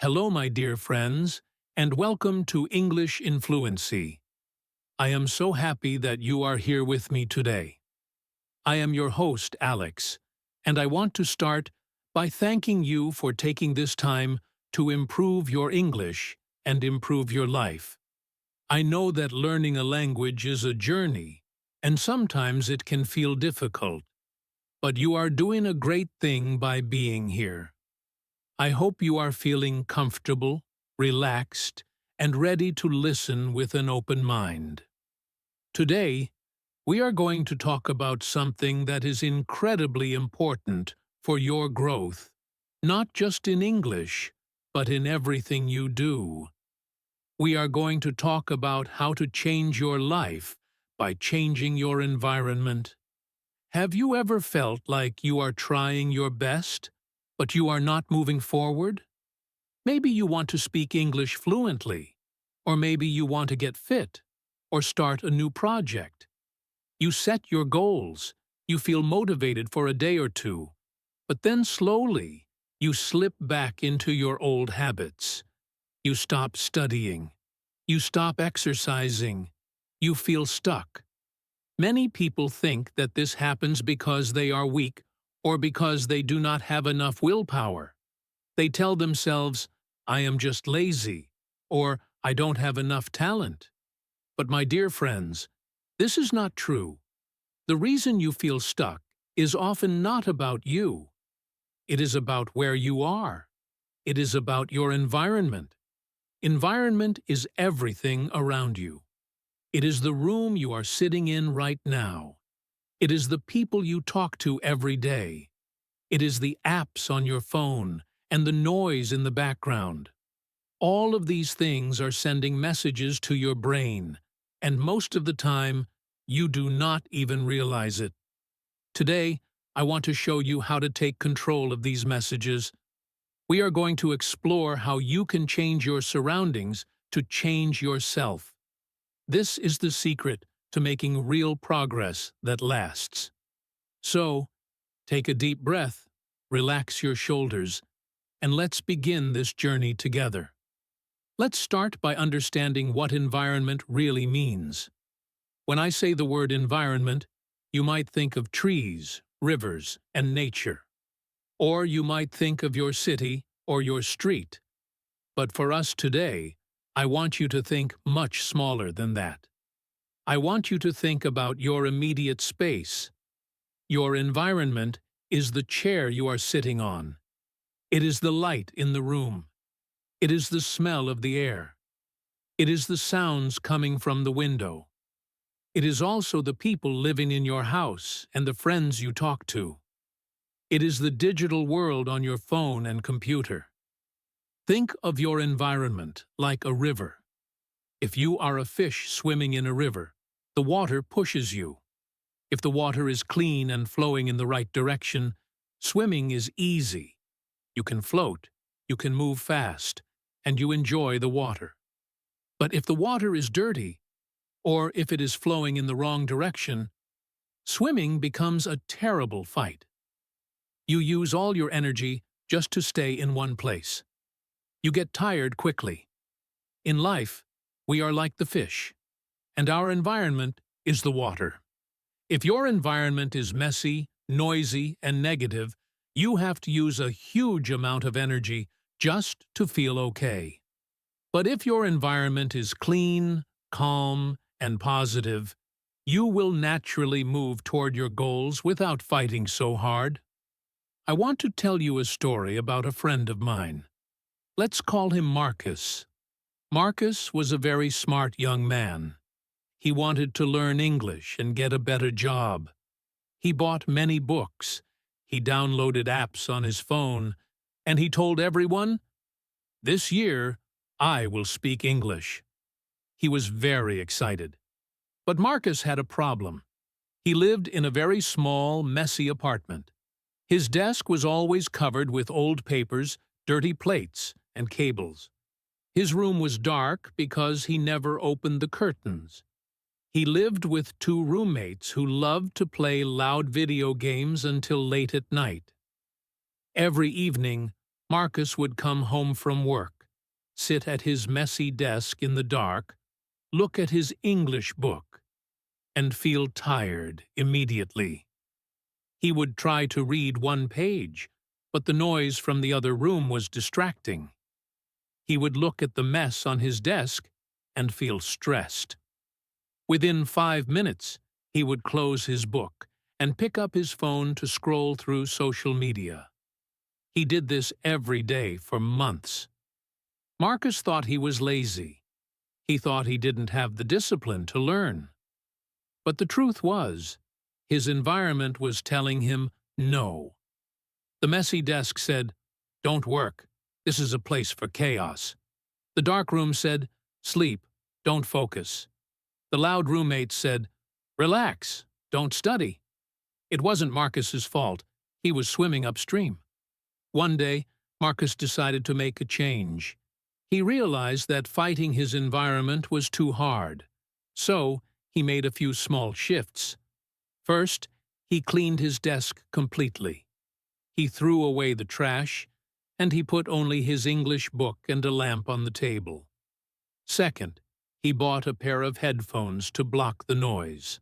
Hello, my dear friends, and welcome to English in Fluency. I am so happy that you are here with me today. I am your host, Alex, and I want to start by thanking you for taking this time to improve your English and improve your life. I know that learning a language is a journey, and sometimes it can feel difficult, but you are doing a great thing by being here. I hope you are feeling comfortable, relaxed, and ready to listen with an open mind. Today, we are going to talk about something that is incredibly important for your growth, not just in English, but in everything you do. We are going to talk about how to change your life by changing your environment. Have you ever felt like you are trying your best, but you are not moving forward? Maybe you want to speak English fluently, or maybe you want to get fit, or start a new project. You set your goals, you feel motivated for a day or two, but then slowly you slip back into your old habits. You stop studying, you stop exercising, you feel stuck. Many people think that this happens because they are weak or because they do not have enough willpower. They tell themselves, I am just lazy, or I don't have enough talent. But my dear friends, this is not true. The reason you feel stuck is often not about you. It is about where you are. It is about your environment. Environment is everything around you. It is the room you are sitting in right now. It is the people you talk to every day. It is the apps on your phone and the noise in the background. All of these things are sending messages to your brain, and most of the time, you do not even realize it. Today, I want to show you how to take control of these messages. We are going to explore how you can change your surroundings to change yourself. This is the secret to making real progress that lasts. So, take a deep breath, relax your shoulders, and let's begin this journey together. Let's start by understanding what environment really means. When I say the word environment, you might think of trees, rivers, and nature. Or you might think of your city or your street. But for us today, I want you to think much smaller than that. I want you to think about your immediate space. Your environment is the chair you are sitting on. It is the light in the room. It is the smell of the air. It is the sounds coming from the window. It is also the people living in your house and the friends you talk to. It is the digital world on your phone and computer. Think of your environment like a river. If you are a fish swimming in a river, the water pushes you. If the water is clean and flowing in the right direction, swimming is easy. You can float, you can move fast, and you enjoy the water. But if the water is dirty, or if it is flowing in the wrong direction, swimming becomes a terrible fight. You use all your energy just to stay in one place. You get tired quickly. In life, we are like the fish, and our environment is the water. If your environment is messy, noisy, and negative, you have to use a huge amount of energy just to feel okay. But if your environment is clean, calm, and positive, you will naturally move toward your goals without fighting so hard. I want to tell you a story about a friend of mine. Let's call him Marcus. Marcus was a very smart young man. He wanted to learn English and get a better job. He bought many books, he downloaded apps on his phone, and he told everyone, "This year, I will speak English." He was very excited. But Marcus had a problem. He lived in a very small, messy apartment. His desk was always covered with old papers, dirty plates, and cables. His room was dark because he never opened the curtains. He lived with two roommates who loved to play loud video games until late at night. Every evening, Marcus would come home from work, sit at his messy desk in the dark, look at his English book, and feel tired immediately. He would try to read one page, but the noise from the other room was distracting. He would look at the mess on his desk and feel stressed. Within 5 minutes, he would close his book and pick up his phone to scroll through social media. He did this every day for months. Marcus thought he was lazy. He thought he didn't have the discipline to learn. But the truth was, his environment was telling him no. The messy desk said, "Don't work. This is a place for chaos." The dark room said, "Sleep. Don't focus." The loud roommate said, "Relax. Don't study." It wasn't Marcus's fault. He was swimming upstream. One day, Marcus decided to make a change. He realized that fighting his environment was too hard. So, he made a few small shifts. First, he cleaned his desk completely. He threw away the trash, and he put only his English book and a lamp on the table. Second, he bought a pair of headphones to block the noise.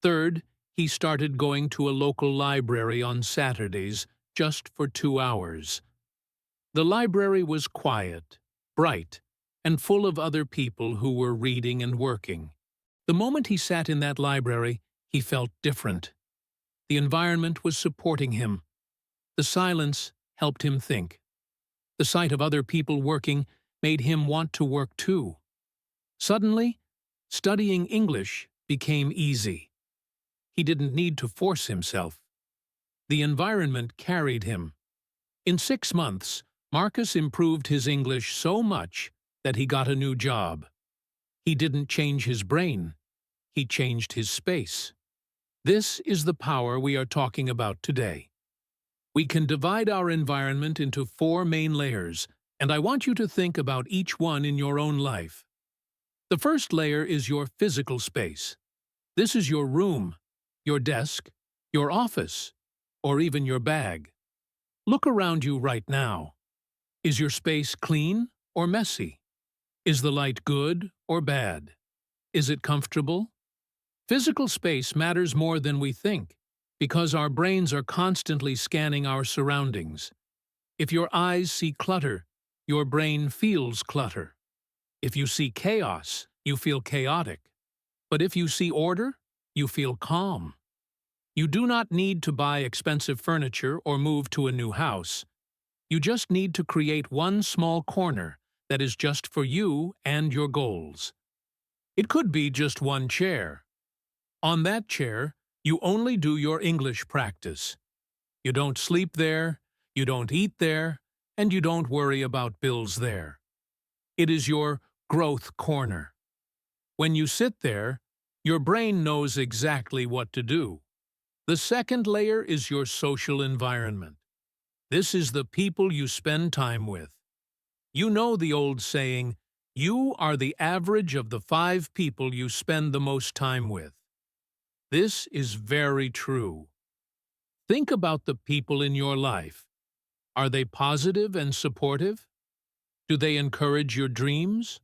Third, he started going to a local library on Saturdays just for 2 hours. The library was quiet, bright, and full of other people who were reading and working. The moment he sat in that library, he felt different. The environment was supporting him. The silence helped him think. The sight of other people working made him want to work too. Suddenly, studying English became easy. He didn't need to force himself. The environment carried him. In 6 months, Marcus improved his English so much that he got a new job. He didn't change his brain. He changed his space. This is the power we are talking about today. We can divide our environment into 4 main layers, and I want you to think about each one in your own life. The first layer is your physical space. This is your room, your desk, your office, or even your bag. Look around you right now. Is your space clean or messy? Is the light good or bad? Is it comfortable? Physical space matters more than we think, because our brains are constantly scanning our surroundings. If your eyes see clutter, your brain feels clutter. If you see chaos, you feel chaotic. But if you see order, you feel calm. You do not need to buy expensive furniture or move to a new house. You just need to create one small corner that is just for you and your goals. It could be just one chair. On that chair, you only do your English practice. You don't sleep there, you don't eat there, and you don't worry about bills there. It is your growth corner. When you sit there, your brain knows exactly what to do. The second layer is your social environment. This is the people you spend time with. You know the old saying, "You are the average of the 5 people you spend the most time with." This is very true. Think about the people in your life. Are they positive and supportive? Do they encourage your dreams?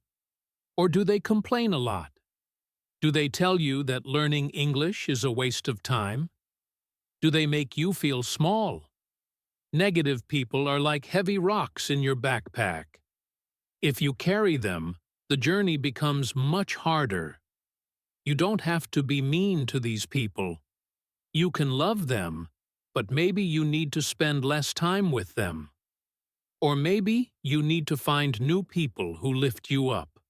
Or do they complain a lot? Do they tell you that learning English is a waste of time? Do they make you feel small? Negative people are like heavy rocks in your backpack. If you carry them, the journey becomes much harder. You don't have to be mean to these people. You can love them, but maybe you need to spend less time with them. Or maybe you need to find new people who lift you up.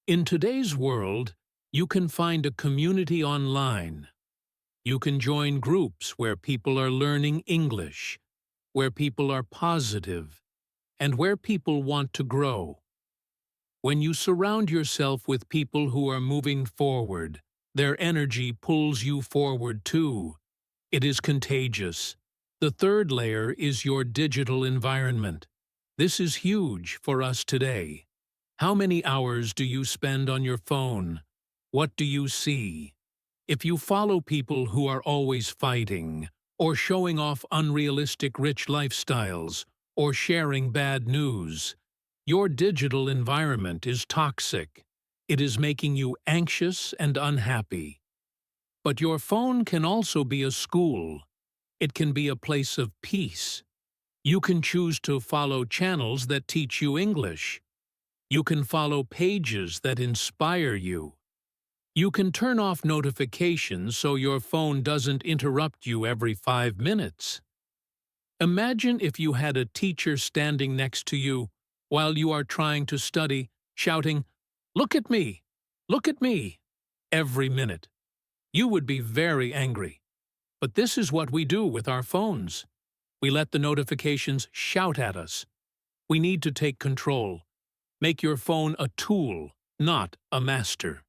In today's world, you can find a community online. You can join groups where people are learning English, where people are positive, and where people want to grow. When you surround yourself with people who are moving forward, their energy pulls you forward too. It is contagious. The third layer is your digital environment. This is huge for us today. How many hours do you spend on your phone? What do you see? If you follow people who are always fighting, or showing off unrealistic rich lifestyles, or sharing bad news. Your digital environment is toxic. It is making you anxious and unhappy. But your phone can also be a school. It can be a place of peace. You can choose to follow channels that teach you English. You can follow pages that inspire you. You can turn off notifications so your phone doesn't interrupt you every 5 minutes. Imagine if you had a teacher standing next to you while you are trying to study, shouting, "Look at me! Look at me!" every minute. You would be very angry. But this is what we do with our phones. We let the notifications shout at us. We need to take control. Make your phone a tool, not a master.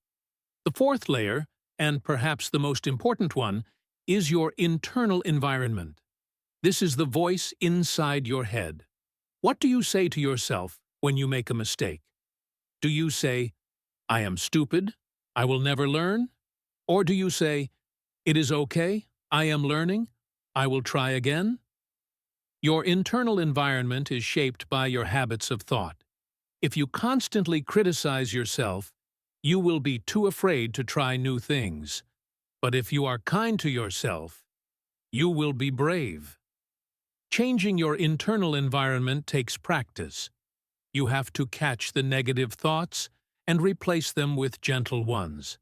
The fourth layer, and perhaps the most important one, is your internal environment. This is the voice inside your head. What do you say to yourself when you make a mistake? Do you say, "I am stupid, I will never learn"? Or do you say, "It is okay, I am learning, I will try again"? Your internal environment is shaped by your habits of thought. If you constantly criticize yourself, you will be too afraid to try new things. But if you are kind to yourself, you will be brave. Changing your internal environment takes practice. You have to catch the negative thoughts and replace them with gentle ones.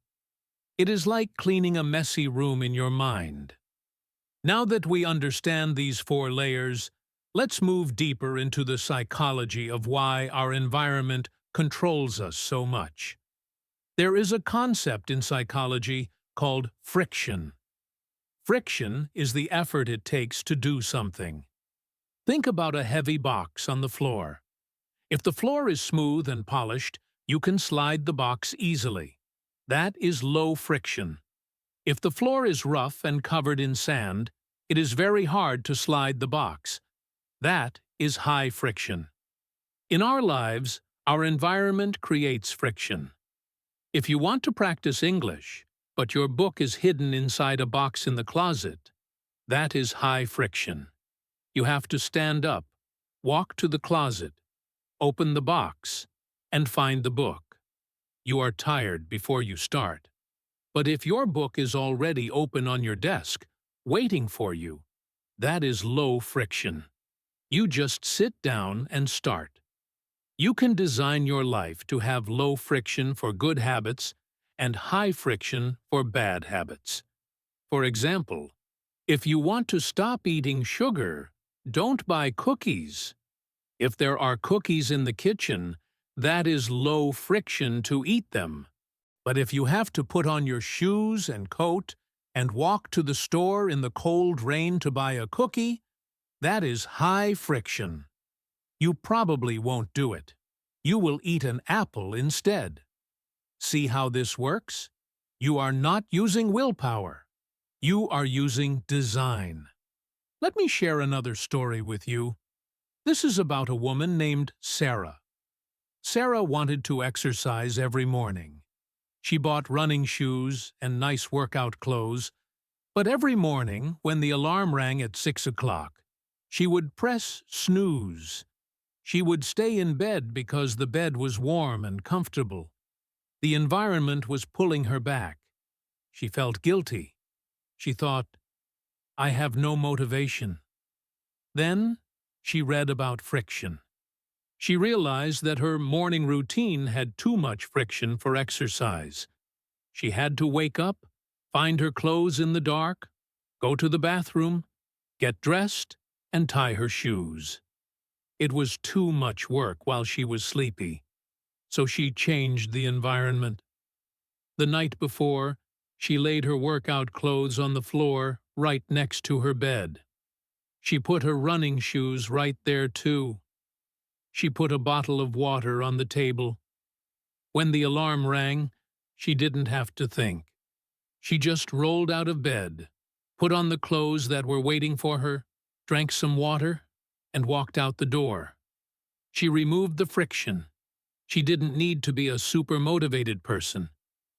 It is like cleaning a messy room in your mind. Now that we understand these 4 layers, let's move deeper into the psychology of why our environment controls us so much. There is a concept in psychology called friction. Friction is the effort it takes to do something. Think about a heavy box on the floor. If the floor is smooth and polished, you can slide the box easily. That is low friction. If the floor is rough and covered in sand, it is very hard to slide the box. That is high friction. In our lives, our environment creates friction. If you want to practice English, but your book is hidden inside a box in the closet, that is high friction. You have to stand up, walk to the closet, open the box, and find the book. You are tired before you start. But if your book is already open on your desk, waiting for you, that is low friction. You just sit down and start. You can design your life to have low friction for good habits and high friction for bad habits. For example, if you want to stop eating sugar, don't buy cookies. If there are cookies in the kitchen, that is low friction to eat them. But if you have to put on your shoes and coat and walk to the store in the cold rain to buy a cookie, that is high friction. You probably won't do it. You will eat an apple instead. See how this works? You are not using willpower. You are using design. Let me share another story with you. This is about a woman named Sarah. Sarah wanted to exercise every morning. She bought running shoes and nice workout clothes, but every morning, when the alarm rang at 6 o'clock, she would press snooze. She would stay in bed because the bed was warm and comfortable. The environment was pulling her back. She felt guilty. She thought, "I have no motivation." Then she read about friction. She realized that her morning routine had too much friction for exercise. She had to wake up, find her clothes in the dark, go to the bathroom, get dressed, and tie her shoes. It was too much work while she was sleepy, so she changed the environment. The night before, she laid her workout clothes on the floor right next to her bed. She put her running shoes right there too. She put a bottle of water on the table. When the alarm rang, she didn't have to think. She just rolled out of bed, put on the clothes that were waiting for her, drank some water, and walked out the door. She removed the friction. She didn't need to be a super motivated person.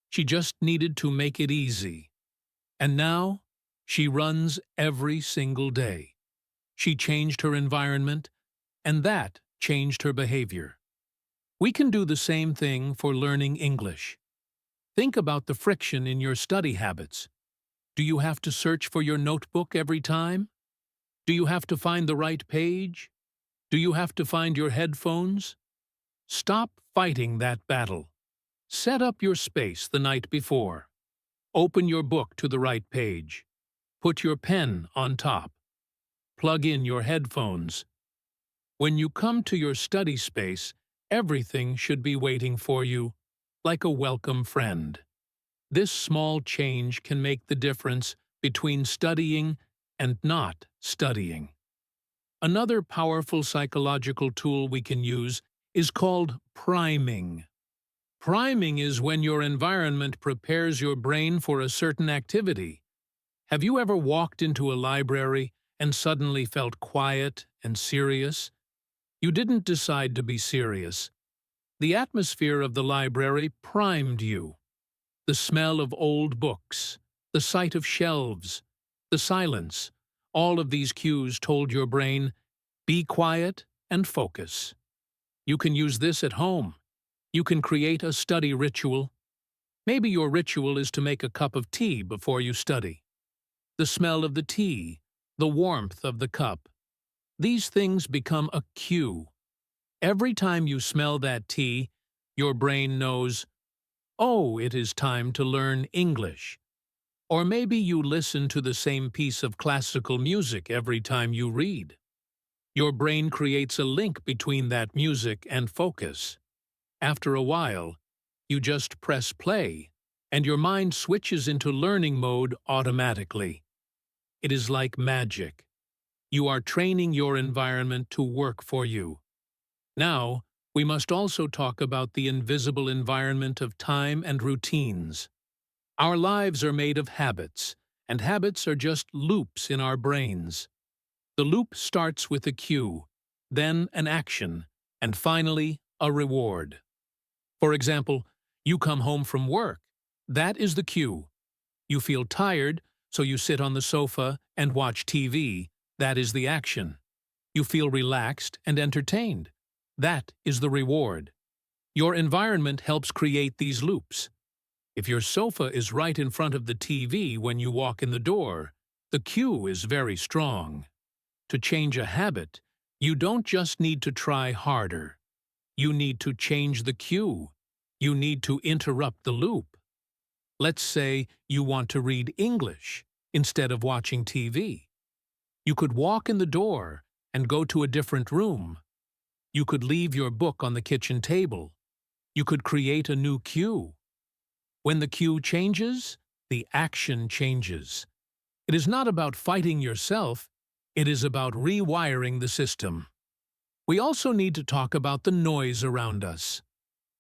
She just needed to make it easy. And now, she runs every single day. She changed her environment, and that changed her behavior. We can do the same thing for learning English. Think about the friction in your study habits. Do you have to search for your notebook every time? Do you have to find the right page? Do you have to find your headphones? Stop fighting that battle. Set up your space the night before. Open your book to the right page. Put your pen on top. Plug in your headphones. When you come to your study space, everything should be waiting for you, like a welcome friend. This small change can make the difference between studying and not studying. Another powerful psychological tool we can use is called priming. Priming is when your environment prepares your brain for a certain activity. Have you ever walked into a library and suddenly felt quiet and serious? You didn't decide to be serious. The atmosphere of the library primed you. The smell of old books, the sight of shelves, the silence, all of these cues told your brain, be quiet and focus. You can use this at home. You can create a study ritual. Maybe your ritual is to make a cup of tea before you study. The smell of the tea, the warmth of the cup. These things become a cue. Every time you smell that tea, your brain knows, oh, it is time to learn English. Or maybe you listen to the same piece of classical music every time you read. Your brain creates a link between that music and focus. After a while, you just press play, and your mind switches into learning mode automatically. It is like magic. You are training your environment to work for you. Now, we must also talk about the invisible environment of time and routines. Our lives are made of habits, and habits are just loops in our brains. The loop starts with a cue, then an action, and finally, a reward. For example, you come home from work. That is the cue. You feel tired, so you sit on the sofa and watch TV. That is the action. You feel relaxed and entertained. That is the reward. Your environment helps create these loops. If your sofa is right in front of the TV when you walk in the door, the cue is very strong. To change a habit, you don't just need to try harder. You need to change the cue. You need to interrupt the loop. Let's say you want to read English instead of watching TV. You could walk in the door and go to a different room. You could leave your book on the kitchen table. You could create a new cue. When the cue changes, the action changes. It is not about fighting yourself, it is about rewiring the system. We also need to talk about the noise around us.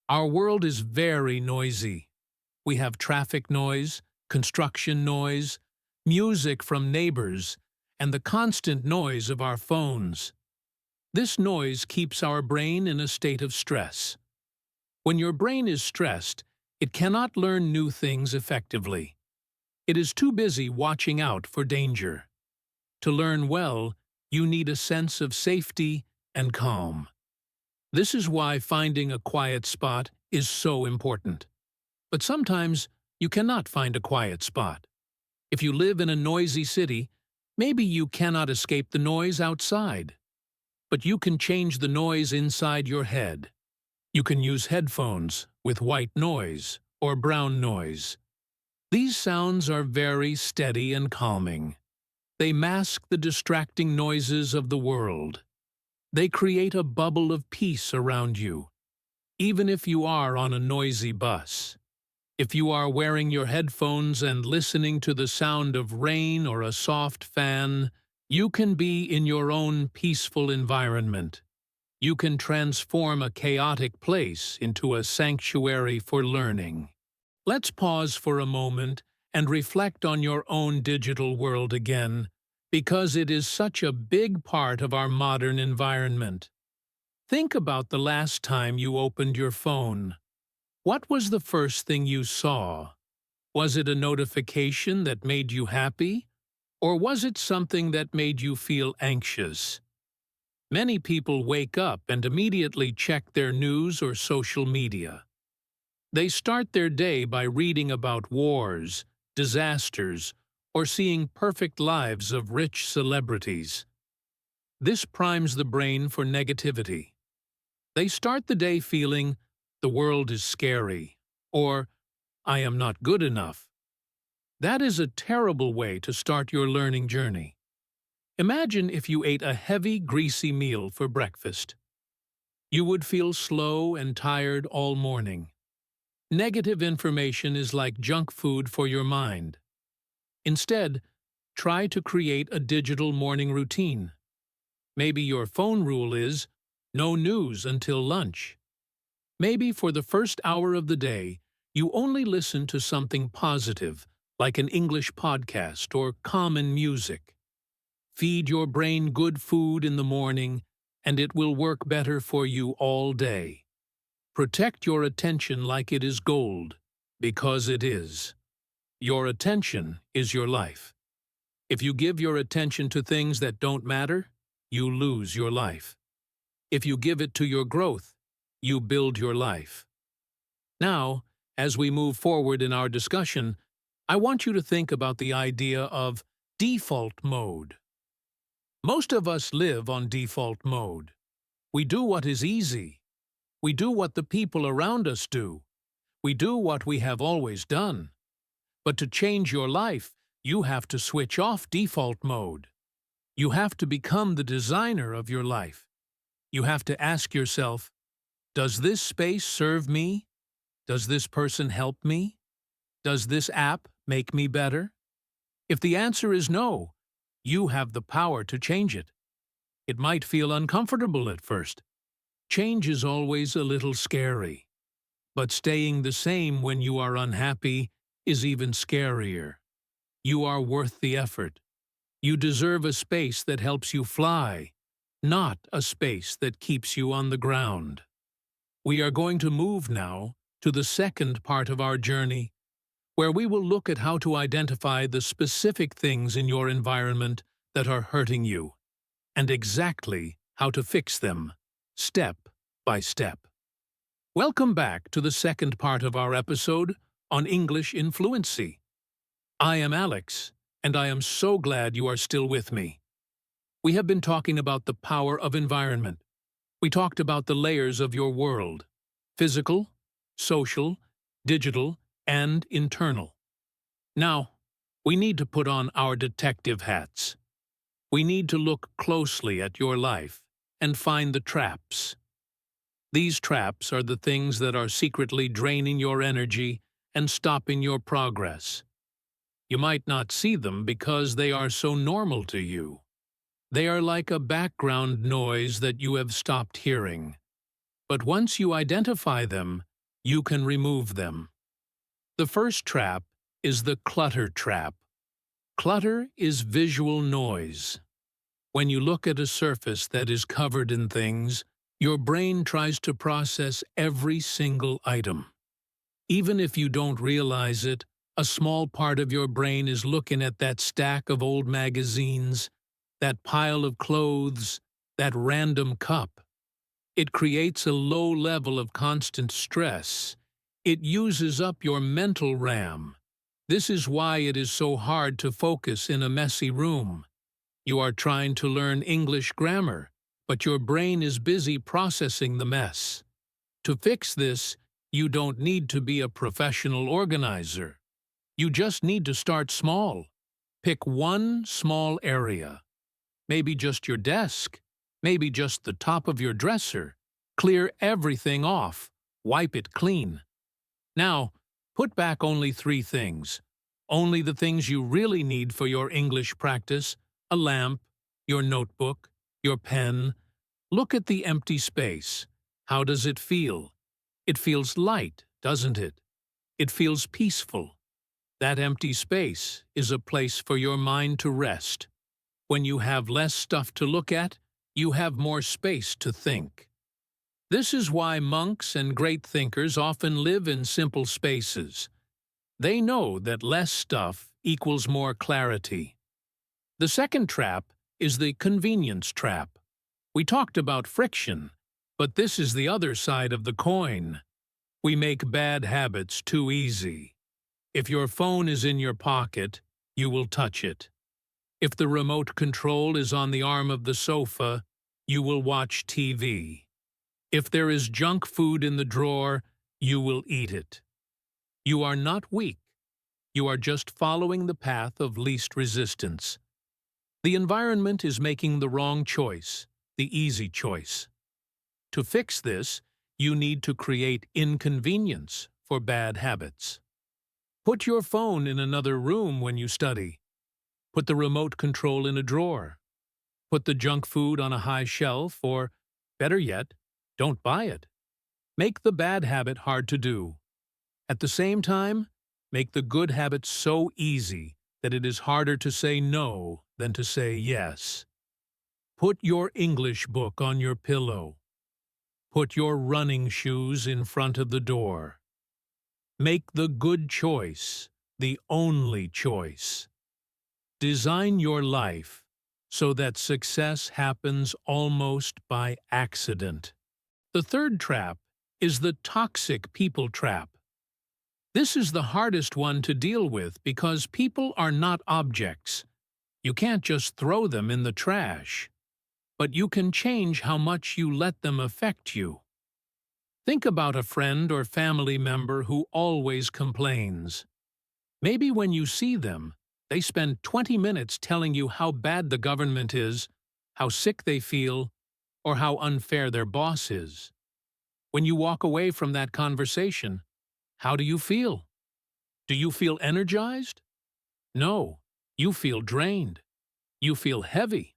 Our world is very noisy. We have traffic noise, construction noise, music from neighbors, and the constant noise of our phones. This noise keeps our brain in a state of stress. When your brain is stressed, it cannot learn new things effectively. It is too busy watching out for danger. To learn well, you need a sense of safety and calm. This is why finding a quiet spot is so important. But sometimes you cannot find a quiet spot. If you live in a noisy city, maybe you cannot escape the noise outside. But you can change the noise inside your head. You can use headphones with white noise or brown noise. These sounds are very steady and calming. They mask the distracting noises of the world. They create a bubble of peace around you, even if you are on a noisy bus. If you are wearing your headphones and listening to the sound of rain or a soft fan, you can be in your own peaceful environment. You can transform a chaotic place into a sanctuary for learning. Let's pause for a moment and reflect on your own digital world again, because it is such a big part of our modern environment. Think about the last time you opened your phone. What was the first thing you saw? Was it a notification that made you happy? Or was it something that made you feel anxious? Many people wake up and immediately check their news or social media. They start their day by reading about wars, disasters, or seeing perfect lives of rich celebrities. This primes the brain for negativity. They start the day feeling, "The world is scary," or "I am not good enough." That is a terrible way to start your learning journey. Imagine if you ate a heavy, greasy meal for breakfast. You would feel slow and tired all morning. Negative information is like junk food for your mind. Instead, try to create a digital morning routine. Maybe your phone rule is no news until lunch. Maybe for the first hour of the day, you only listen to something positive, like an English podcast or common music. Feed your brain good food in the morning, and it will work better for you all day. Protect your attention like it is gold, because it is. Your attention is your life. If you give your attention to things that don't matter, you lose your life. If you give it to your growth, you build your life. Now, as we move forward in our discussion, I want you to think about the idea of default mode. Most of us live on default mode. We do what is easy. We do what the people around us do. We do what we have always done. But to change your life, you have to switch off default mode. You have to become the designer of your life. You have to ask yourself, does this space serve me? Does this person help me? Does this app make me better? If the answer is no, you have the power to change it. It might feel uncomfortable at first. Change is always a little scary. But staying the same when you are unhappy is even scarier. You are worth the effort. You deserve a space that helps you fly, not a space that keeps you on the ground. We are going to move now to the second part of our journey, where we will look at how to identify the specific things in your environment that are hurting you, and exactly how to fix them, step by step. Welcome back to the second part of our episode on English in Fluency. I am Alex, and I am so glad you are still with me. We have been talking about the power of environment. We talked about the layers of your world: physical, social, digital, and internal. Now, we need to put on our detective hats. We need to look closely at your life and find the traps. These traps are the things that are secretly draining your energy and stopping your progress. You might not see them because they are so normal to you. They are like a background noise that you have stopped hearing. But once you identify them, you can remove them. The first trap is the clutter trap. Clutter is visual noise. When you look at a surface that is covered in things, your brain tries to process every single item. Even if you don't realize it, a small part of your brain is looking at that stack of old magazines, that pile of clothes, that random cup. It creates a low level of constant stress. It uses up your mental RAM. This is why it is so hard to focus in a messy room. You are trying to learn English grammar, but your brain is busy processing the mess. To fix this, you don't need to be a professional organizer. You just need to start small. Pick one small area. Maybe just your desk. Maybe just the top of your dresser. Clear everything off. Wipe it clean. Now, put back only 3 things. Only the things you really need for your English practice: a lamp, your notebook, your pen. Look at the empty space. How does it feel? It feels light, doesn't it? It feels peaceful. That empty space is a place for your mind to rest. When you have less stuff to look at, you have more space to think. This is why monks and great thinkers often live in simple spaces. They know that less stuff equals more clarity. The second trap is the convenience trap. We talked about friction, but this is the other side of the coin. We make bad habits too easy. If your phone is in your pocket, you will touch it. If the remote control is on the arm of the sofa, you will watch TV. If there is junk food in the drawer, you will eat it. You are not weak. You are just following the path of least resistance. The environment is making the wrong choice, the easy choice. To fix this, you need to create inconvenience for bad habits. Put your phone in another room when you study. Put the remote control in a drawer. Put the junk food on a high shelf, or, better yet, don't buy it. Make the bad habit hard to do. At the same time, make the good habit so easy that it is harder to say no than to say yes. Put your English book on your pillow. Put your running shoes in front of the door. Make the good choice the only choice. Design your life so that success happens almost by accident. The third trap is the toxic people trap. This is the hardest one to deal with because people are not objects. You can't just throw them in the trash. But you can change how much you let them affect you. Think about a friend or family member who always complains. Maybe when you see them, they spend 20 minutes telling you how bad the government is, how sick they feel, or how unfair their boss is. When you walk away from that conversation, how do you feel? Do you feel energized? No, you feel drained. You feel heavy.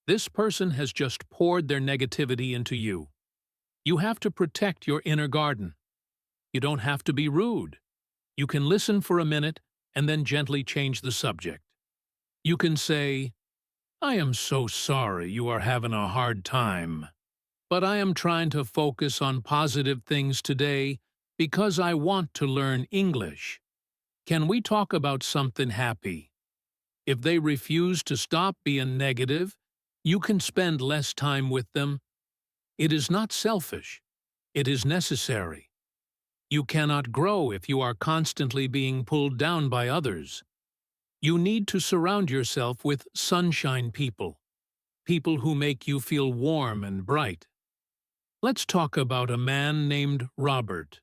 This person has just poured their negativity into you. You have to protect your inner garden. You don't have to be rude. You can listen for a minute and then gently change the subject. You can say, "I am so sorry you are having a hard time, but I am trying to focus on positive things today because I want to learn English. Can we talk about something happy?" If they refuse to stop being negative, you can spend less time with them. It is not selfish. It is necessary. You cannot grow if you are constantly being pulled down by others. You need to surround yourself with sunshine people, people who make you feel warm and bright. Let's talk about a man named Robert.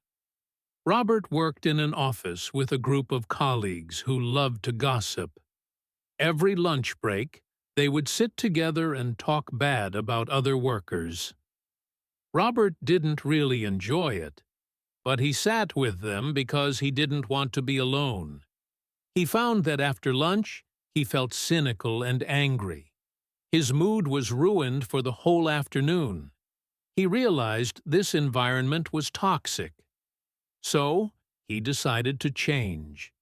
Robert worked in an office with a group of colleagues who loved to gossip. Every lunch break, they would sit together and talk bad about other workers. Robert didn't really enjoy it, but he sat with them because he didn't want to be alone. He found that after lunch, he felt cynical and angry. His mood was ruined for the whole afternoon. He realized this environment was toxic. So, he decided to change.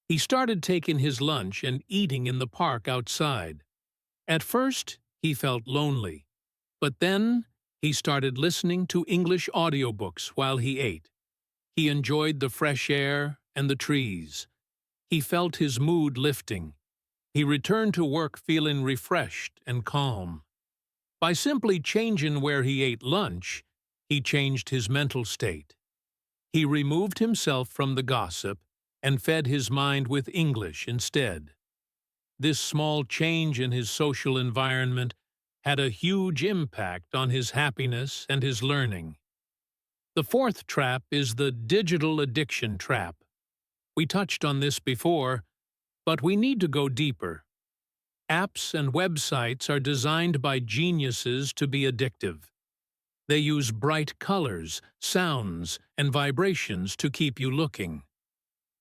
He started taking his lunch and eating in the park outside. At first, he felt lonely, but then he started listening to English audiobooks while he ate. He enjoyed the fresh air and the trees. He felt his mood lifting. He returned to work feeling refreshed and calm. By simply changing where he ate lunch, he changed his mental state. He removed himself from the gossip and fed his mind with English instead. This small change in his social environment had a huge impact on his happiness and his learning. The fourth trap is the digital addiction trap. We touched on this before, but we need to go deeper. Apps and websites are designed by geniuses to be addictive. They use bright colors, sounds, and vibrations to keep you looking.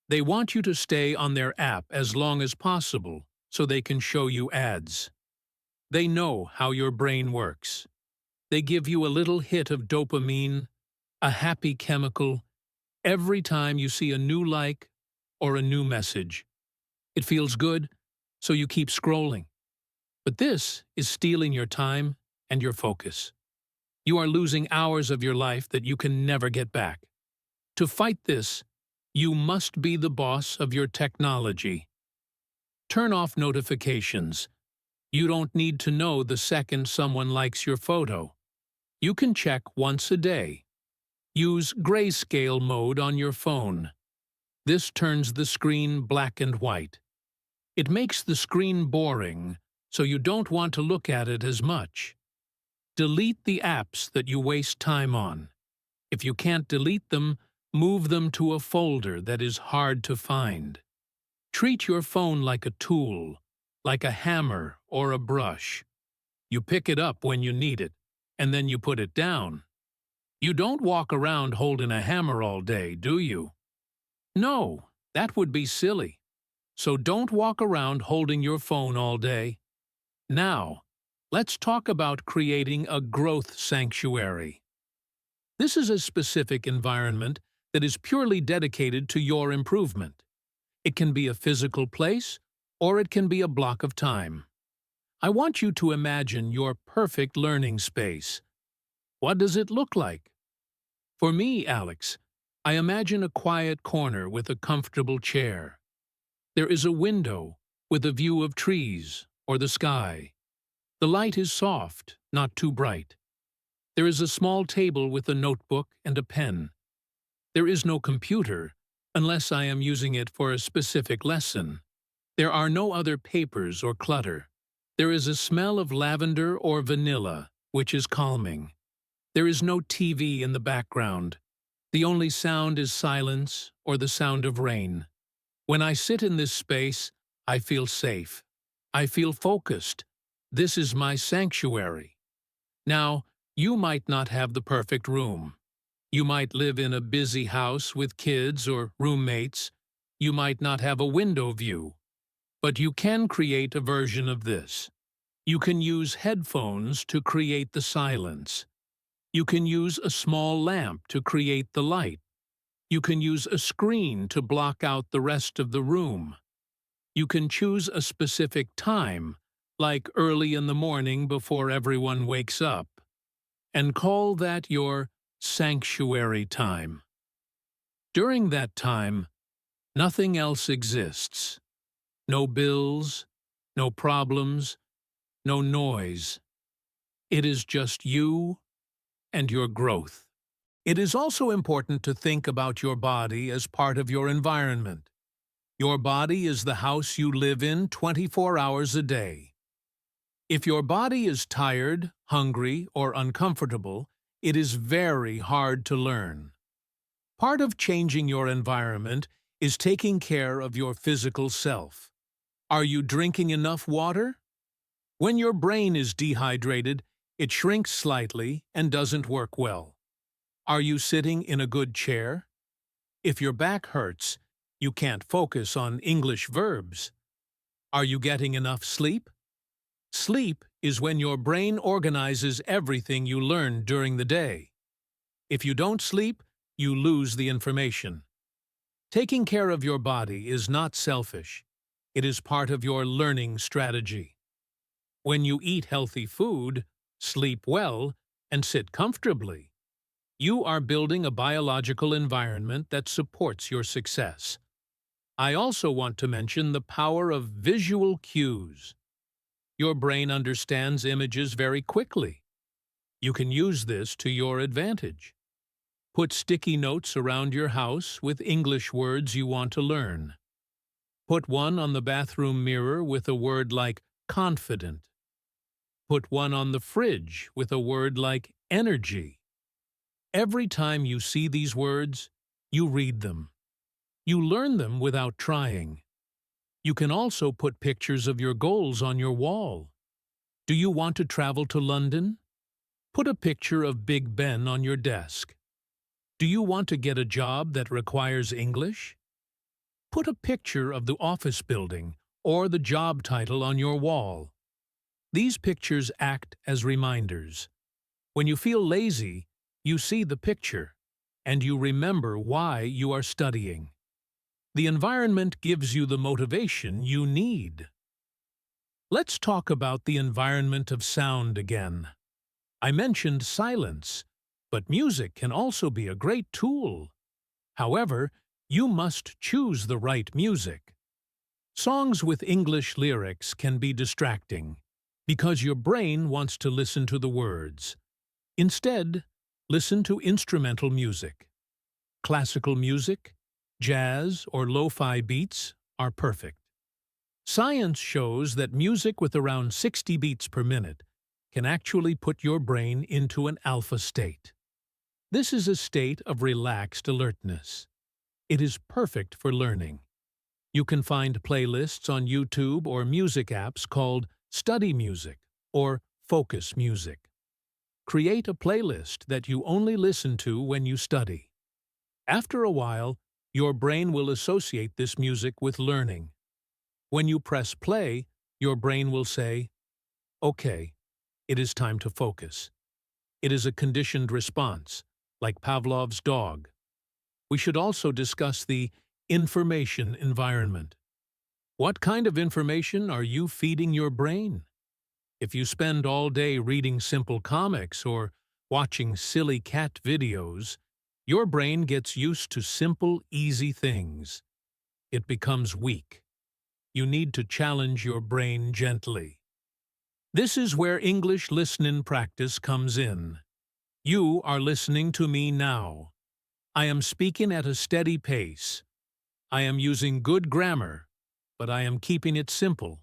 They want you to stay on their app as long as possible so they can show you ads. They know how your brain works. They give you a little hit of dopamine, a happy chemical, every time you see a new like or a new message. It feels good, so you keep scrolling. But this is stealing your time and your focus. You are losing hours of your life that you can never get back. To fight this, you must be the boss of your technology. Turn off notifications. You don't need to know the second someone likes your photo. You can check once a day. Use grayscale mode on your phone. This turns the screen black and white. It makes the screen boring, so you don't want to look at it as much. Delete the apps that you waste time on. If you can't delete them, move them to a folder that is hard to find. Treat your phone like a tool, like a hammer or a brush. You pick it up when you need it, and then you put it down. You don't walk around holding a hammer all day, do you? No, that would be silly. So don't walk around holding your phone all day. Now, let's talk about creating a growth sanctuary. This is a specific environment that is purely dedicated to your improvement. It can be a physical place, or it can be a block of time. I want you to imagine your perfect learning space. What does it look like? For me, Alex, I imagine a quiet corner with a comfortable chair. There is a window with a view of trees or the sky. The light is soft, not too bright. There is a small table with a notebook and a pen. There is no computer, unless I am using it for a specific lesson. There are no other papers or clutter. There is a smell of lavender or vanilla, which is calming. There is no TV in the background. The only sound is silence or the sound of rain. When I sit in this space, I feel safe. I feel focused. This is my sanctuary. Now, you might not have the perfect room. You might live in a busy house with kids or roommates. You might not have a window view. But you can create a version of this. You can use headphones to create the silence. You can use a small lamp to create the light. You can use a screen to block out the rest of the room. You can choose a specific time, like early in the morning before everyone wakes up, and call that your sanctuary time. During that time, nothing else exists. No bills, no problems, no noise. It is just you and your growth. It is also important to think about your body as part of your environment. Your body is the house you live in 24 hours a day. If your body is tired, hungry, or uncomfortable, it is very hard to learn. Part of changing your environment is taking care of your physical self. Are you drinking enough water? When your brain is dehydrated, it shrinks slightly and doesn't work well. Are you sitting in a good chair? If your back hurts, you can't focus on English verbs. Are you getting enough sleep? Sleep is when your brain organizes everything you learned during the day. If you don't sleep, you lose the information. Taking care of your body is not selfish. It is part of your learning strategy. When you eat healthy food, sleep well, and sit comfortably, you are building a biological environment that supports your success. I also want to mention the power of visual cues. Your brain understands images very quickly. You can use this to your advantage. Put sticky notes around your house with English words you want to learn. Put one on the bathroom mirror with a word like confident. Put one on the fridge with a word like energy. Every time you see these words, you read them. You learn them without trying. You can also put pictures of your goals on your wall. Do you want to travel to London? Put a picture of Big Ben on your desk. Do you want to get a job that requires English? Put a picture of the office building or the job title on your wall. These pictures act as reminders. When you feel lazy, you see the picture, and you remember why you are studying. The environment gives you the motivation you need. Let's talk about the environment of sound again. I mentioned silence, but music can also be a great tool. However, you must choose the right music. Songs with English lyrics can be distracting. Because your brain wants to listen to the words. Instead, listen to instrumental music. Classical music, jazz, or lo-fi beats are perfect. Science shows that music with around 60 beats per minute can actually put your brain into an alpha state. This is a state of relaxed alertness. It is perfect for learning. You can find playlists on YouTube or music apps called study music or focus music. Create a playlist that you only listen to when you study. After a while, your brain will associate this music with learning. When you press play, your brain will say, "Okay, it is time to focus." It is a conditioned response, like Pavlov's dog. We should also discuss the information environment. What kind of information are you feeding your brain? If you spend all day reading simple comics or watching silly cat videos, your brain gets used to simple, easy things. It becomes weak. You need to challenge your brain gently. This is where English listening practice comes in. You are listening to me now. I am speaking at a steady pace. I am using good grammar, but I am keeping it simple.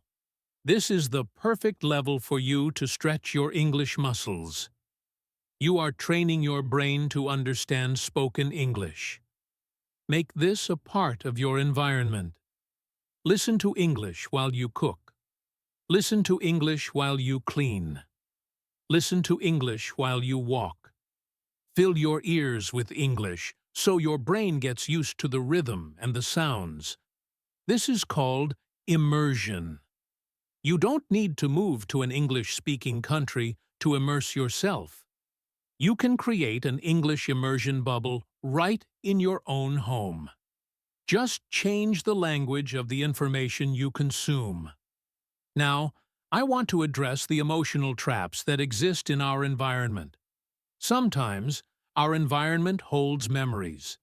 This is the perfect level for you to stretch your English muscles. You are training your brain to understand spoken English. Make this a part of your environment. Listen to English while you cook. Listen to English while you clean. Listen to English while you walk. Fill your ears with English so your brain gets used to the rhythm and the sounds. This is called immersion. You don't need to move to an English-speaking country to immerse yourself. You can create an English immersion bubble right in your own home. Just change the language of the information you consume. Now, I want to address the emotional traps that exist in our environment. Sometimes, our environment holds memories.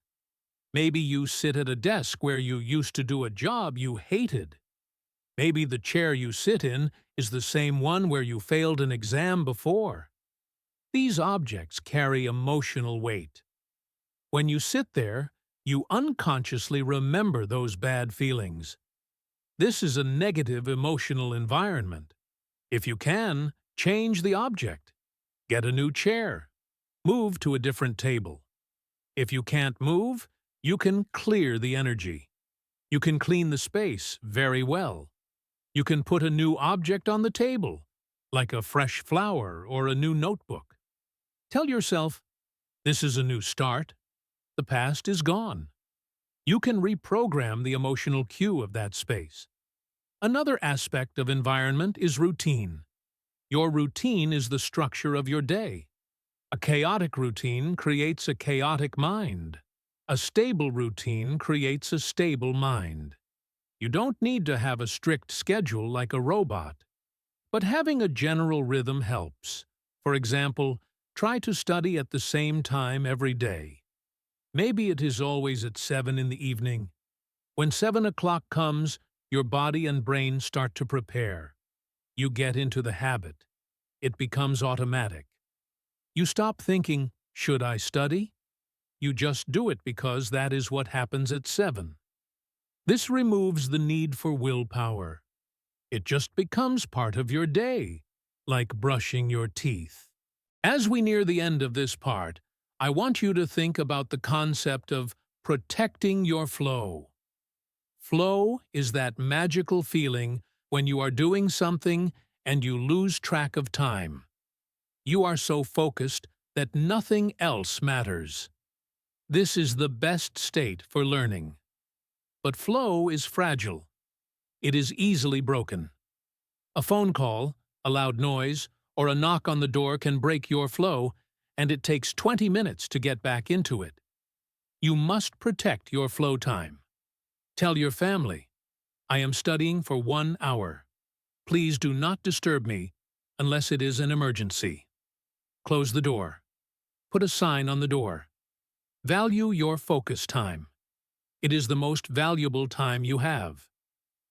Maybe you sit at a desk where you used to do a job you hated. Maybe the chair you sit in is the same one where you failed an exam before. These objects carry emotional weight. When you sit there, you unconsciously remember those bad feelings. This is a negative emotional environment. If you can, change the object. Get a new chair. Move to a different table. If you can't move, you can clear the energy. You can clean the space very well. You can put a new object on the table, like a fresh flower or a new notebook. Tell yourself, this is a new start. The past is gone. You can reprogram the emotional cue of that space. Another aspect of environment is routine. Your routine is the structure of your day. A chaotic routine creates a chaotic mind. A stable routine creates a stable mind. You don't need to have a strict schedule like a robot, but having a general rhythm helps. For example, try to study at the same time every day. Maybe it is always at 7 in the evening. When 7 o'clock comes, your body and brain start to prepare. You get into the habit. It becomes automatic. You stop thinking, should I study? You just do it because that is what happens at 7. This removes the need for willpower. It just becomes part of your day, like brushing your teeth. As we near the end of this part, I want you to think about the concept of protecting your flow. Flow is that magical feeling when you are doing something and you lose track of time. You are so focused that nothing else matters. This is the best state for learning. But flow is fragile. It is easily broken. A phone call, a loud noise, or a knock on the door can break your flow, and it takes 20 minutes to get back into it. You must protect your flow time. Tell your family, I am studying for 1 hour. Please do not disturb me unless it is an emergency. Close the door. Put a sign on the door. Value your focus time. It is the most valuable time you have.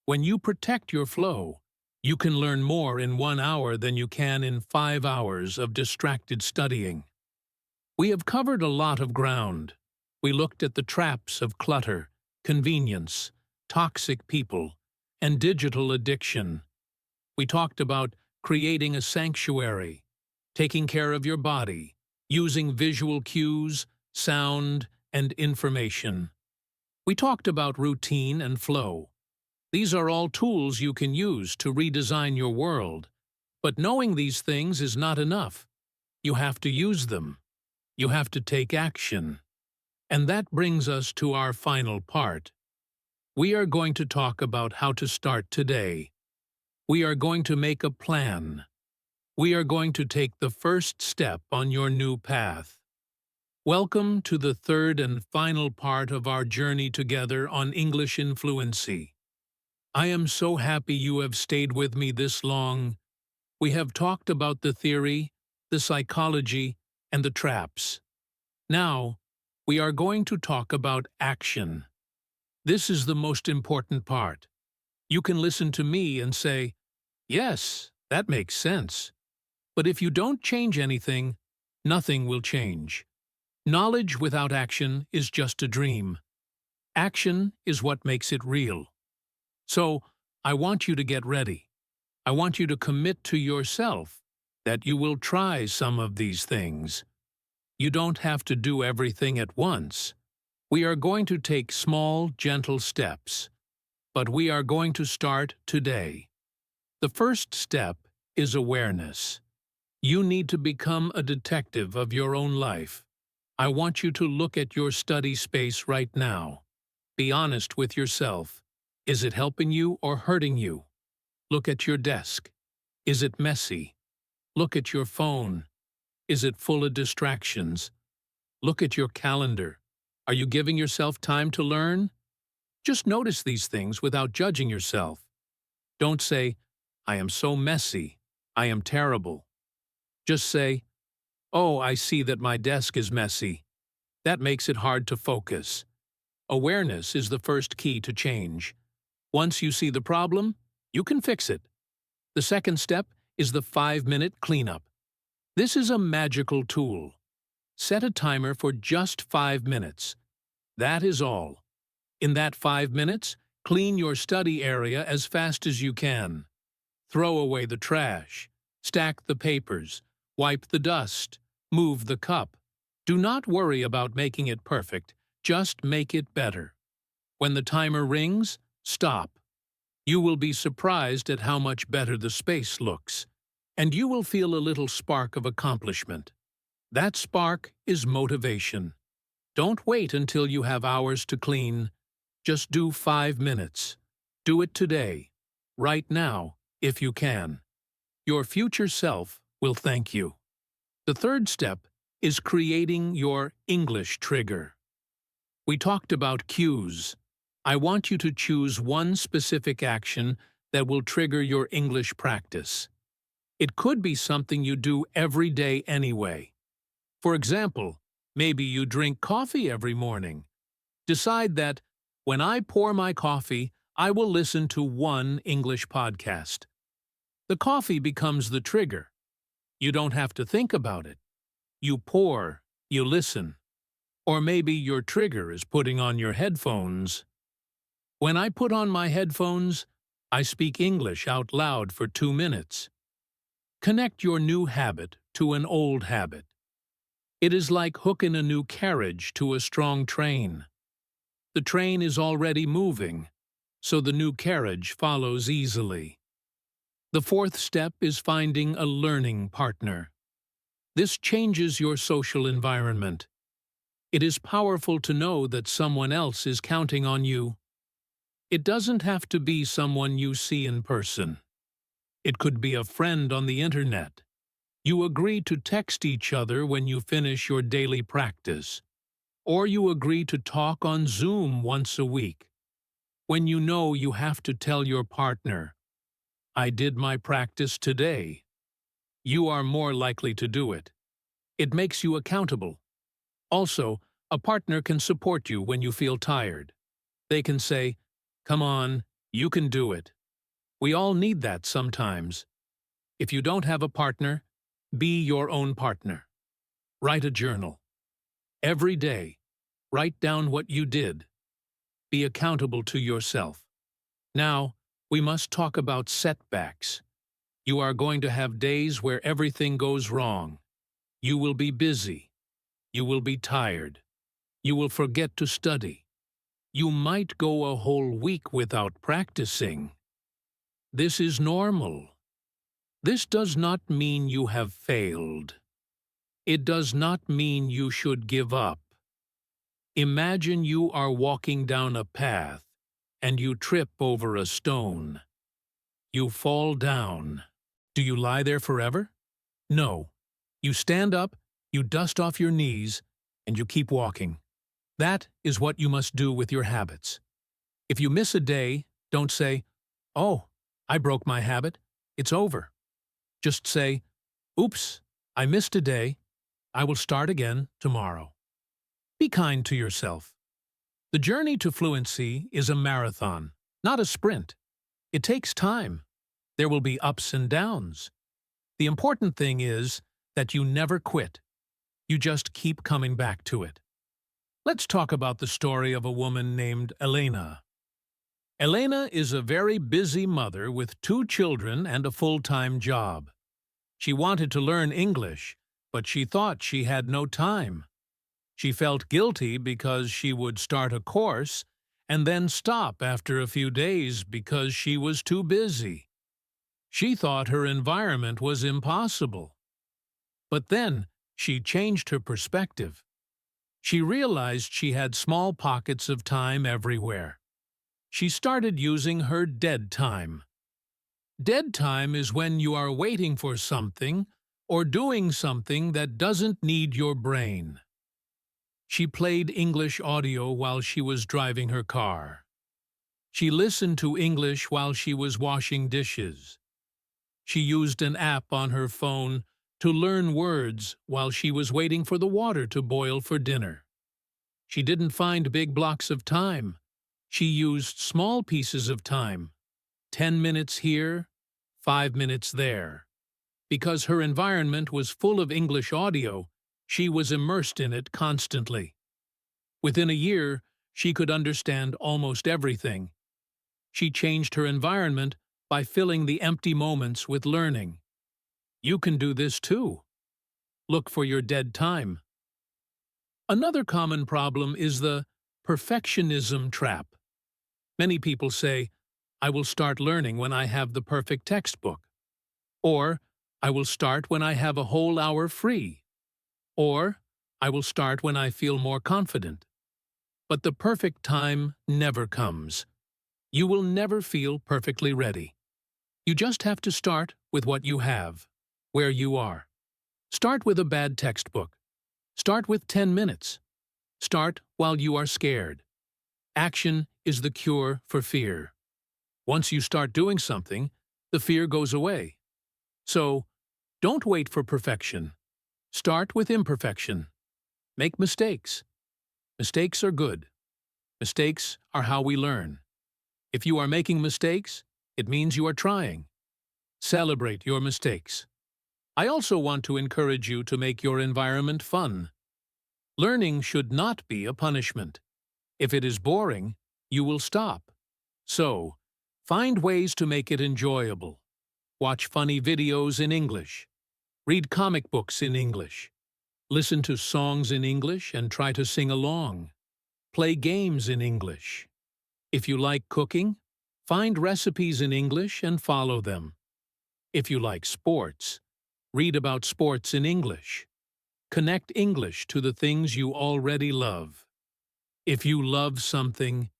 When you protect your flow, You can learn more in 1 hour than you can in 5 hours of distracted studying. We have covered a lot of ground. We looked at the traps of clutter, convenience, toxic people, and digital addiction. We talked about creating a sanctuary, taking care of your body, using visual cues, sound, and information. We talked about routine and flow. These are all tools you can use to redesign your world. But knowing these things is not enough. You have to use them. You have to take action. And that brings us to our final part. We are going to talk about how to start today. We are going to make a plan. We are going to take the first step on your new path. Welcome to the third and final part of our journey together on English in Fluency. I am so happy you have stayed with me this long. We have talked about the theory, the psychology, and the traps. Now, we are going to talk about action. This is the most important part. You can listen to me and say, "Yes, that makes sense." But if you don't change anything, nothing will change. Knowledge without action is just a dream. Action is what makes it real. So, I want you to get ready. I want you to commit to yourself that you will try some of these things. You don't have to do everything at once. We are going to take small, gentle steps. But we are going to start today. The first step is awareness. You need to become a detective of your own life. I want you to look at your study space right now. Be honest with yourself. Is it helping you or hurting you? Look at your desk. Is it messy? Look at your phone. Is it full of distractions? Look at your calendar. Are you giving yourself time to learn? Just notice these things without judging yourself. Don't say, "I am so messy. I am terrible." Just say, "Oh, I see that my desk is messy." That makes it hard to focus. Awareness is the first key to change. Once you see the problem, you can fix it. The second step is the 5-minute cleanup. This is a magical tool. Set a timer for just 5 minutes. That is all. In that 5 minutes, clean your study area as fast as you can. Throw away the trash. Stack the papers. Wipe the dust. Move the cup. Do not worry about making it perfect. Just make it better. When the timer rings, stop. You will be surprised at how much better the space looks, and you will feel a little spark of accomplishment. That spark is motivation. Don't wait until you have hours to clean. Just do 5 minutes. Do it today, right now, if you can. Your future self will thank you. The third step is creating your English trigger. We talked about cues. I want you to choose one specific action that will trigger your English practice. It could be something you do every day anyway. For example, maybe you drink coffee every morning. Decide that, when I pour my coffee, I will listen to one English podcast. The coffee becomes the trigger. You don't have to think about it. You pour, you listen. Or maybe your trigger is putting on your headphones. When I put on my headphones, I speak English out loud for 2 minutes. Connect your new habit to an old habit. It is like hooking a new carriage to a strong train. The train is already moving, so the new carriage follows easily. The fourth step is finding a learning partner. This changes your social environment. It is powerful to know that someone else is counting on you. It doesn't have to be someone you see in person. It could be a friend on the internet. You agree to text each other when you finish your daily practice. Or you agree to talk on Zoom once a week. When you know you have to tell your partner, "I did my practice today," you are more likely to do it. It makes you accountable. Also, a partner can support you when you feel tired. They can say, "Come on, you can do it." We all need that sometimes. If you don't have a partner, be your own partner. Write a journal. Every day, write down what you did. Be accountable to yourself. Now, we must talk about setbacks. You are going to have days where everything goes wrong. You will be busy. You will be tired. You will forget to study. You might go a whole week without practicing. This is normal. This does not mean you have failed. It does not mean you should give up. Imagine you are walking down a path and you trip over a stone. You fall down. Do you lie there forever? No. You stand up, you dust off your knees, and you keep walking. That is what you must do with your habits. If you miss a day, don't say, "Oh, I broke my habit. It's over." Just say, "Oops, I missed a day. I will start again tomorrow." Be kind to yourself. The journey to fluency is a marathon, not a sprint. It takes time. There will be ups and downs. The important thing is that you never quit. You just keep coming back to it. Let's talk about the story of a woman named Elena. Elena is a very busy mother with 2 children and a full-time job. She wanted to learn English, but she thought she had no time. She felt guilty because she would start a course and then stop after a few days because she was too busy. She thought her environment was impossible. But then she changed her perspective. She realized she had small pockets of time everywhere. She started using her dead time. Dead time is when you are waiting for something or doing something that doesn't need your brain. She played English audio while she was driving her car. She listened to English while she was washing dishes. She used an app on her phone to learn words while she was waiting for the water to boil for dinner. She didn't find big blocks of time. She used small pieces of time, 10 minutes here, 5 minutes there. Because her environment was full of English audio, she was immersed in it constantly. Within a year, she could understand almost everything. She changed her environment by filling the empty moments with learning. You can do this too. Look for your dead time. Another common problem is the perfectionism trap. Many people say, "I will start learning when I have the perfect textbook," or "I will start when I have a whole hour free," or "I will start when I feel more confident." But the perfect time never comes. You will never feel perfectly ready. You just have to start with what you have, where you are. Start with a bad textbook. Start with 10 minutes. Start while you are scared. Action is the cure for fear. Once you start doing something, the fear goes away. So, don't wait for perfection. Start with imperfection. Make mistakes. Mistakes are good. Mistakes are how we learn. If you are making mistakes, it means you are trying. Celebrate your mistakes. I also want to encourage you to make your environment fun. Learning should not be a punishment. If it is boring, you will stop. So, find ways to make it enjoyable. Watch funny videos in English. Read comic books in English. Listen to songs in English and try to sing along. Play games in English. If you like cooking, find recipes in English and follow them. If you like sports, read about sports in English. Connect English to the things you already love. If you love something,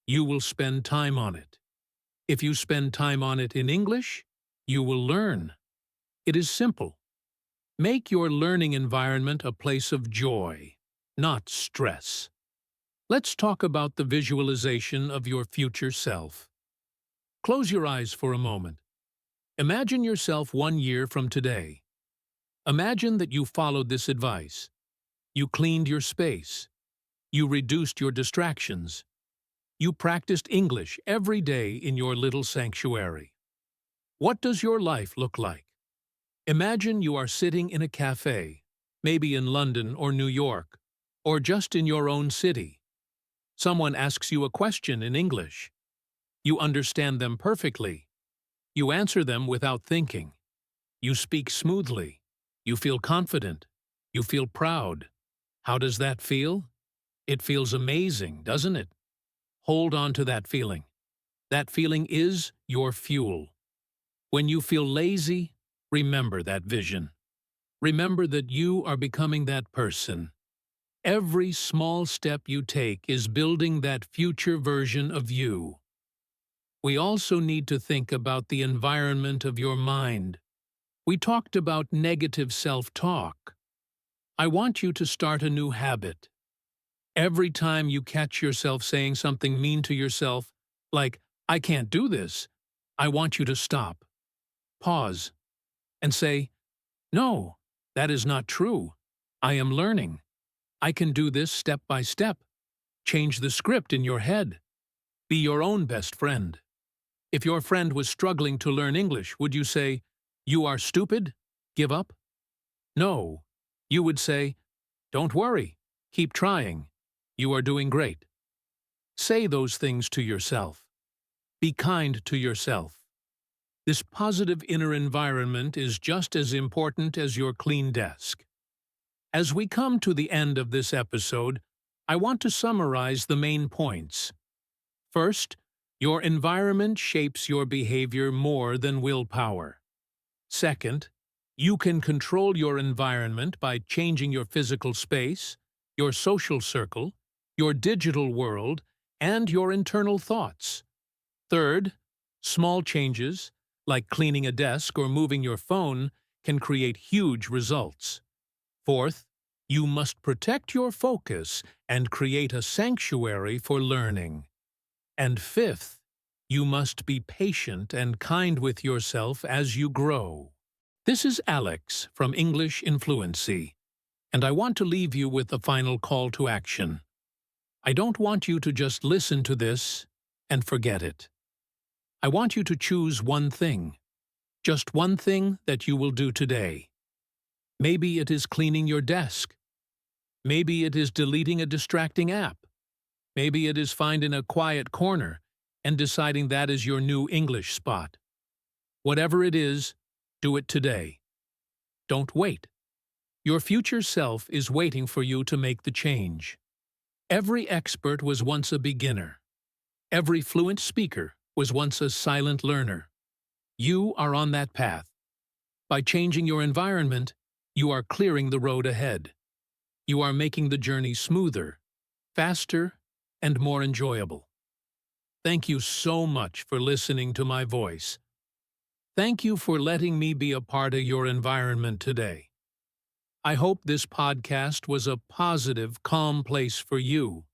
you will spend time on it. If you spend time on it in English, you will learn. It is simple. Make your learning environment a place of joy, not stress. Let's talk about the visualization of your future self. Close your eyes for a moment. Imagine yourself 1 year from today. Imagine that you followed this advice. You cleaned your space. You reduced your distractions. You practiced English every day in your little sanctuary. What does your life look like? Imagine you are sitting in a cafe, maybe in London or New York, or just in your own city. Someone asks you a question in English. You understand them perfectly. You answer them without thinking. You speak smoothly. You feel confident. You feel proud. How does that feel? It feels amazing, doesn't it? Hold on to that feeling. That feeling is your fuel. When you feel lazy, remember that vision. Remember that you are becoming that person. Every small step you take is building that future version of you. We also need to think about the environment of your mind. We talked about negative self-talk. I want you to start a new habit. Every time you catch yourself saying something mean to yourself, like, "I can't do this," I want you to stop, pause, and say, "No, that is not true. I am learning. I can do this step by step." Change the script in your head. Be your own best friend. If your friend was struggling to learn English, would you say, "You are stupid? Give up"? No. You would say, "Don't worry. Keep trying. You are doing great." Say those things to yourself. Be kind to yourself. This positive inner environment is just as important as your clean desk. As we come to the end of this episode, I want to summarize the main points. First, your environment shapes your behavior more than willpower. Second, you can control your environment by changing your physical space, your social circle, your digital world, and your internal thoughts. Third, small changes, like cleaning a desk or moving your phone, can create huge results. Fourth, you must protect your focus and create a sanctuary for learning. And fifth, you must be patient and kind with yourself as you grow. This is Alex from English in Fluency, and I want to leave you with a final call to action. I don't want you to just listen to this and forget it. I want you to choose one thing, just one thing that you will do today. Maybe it is cleaning your desk. Maybe it is deleting a distracting app. Maybe it is finding a quiet corner and deciding that is your new English spot. Whatever it is, do it today. Don't wait. Your future self is waiting for you to make the change. Every expert was once a beginner. Every fluent speaker was once a silent learner. You are on that path. By changing your environment, you are clearing the road ahead. You are making the journey smoother, faster, and more enjoyable. Thank you so much for listening to my voice. Thank you for letting me be a part of your environment today. I hope this podcast was a positive, calm place for you.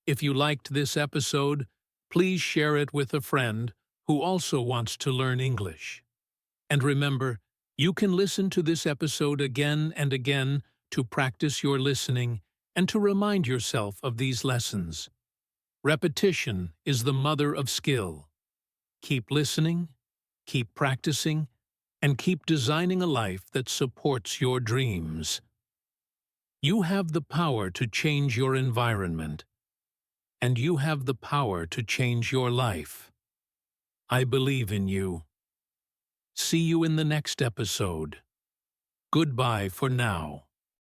If you liked this episode, please share it with a friend who also wants to learn English. And remember, you can listen to this episode again and again to practice your listening and to remind yourself of these lessons. Repetition is the mother of skill. Keep listening, keep practicing, and keep designing a life that supports your dreams. You have the power to change your environment, and you have the power to change your life. I believe in you. See you in the next episode. Goodbye for now.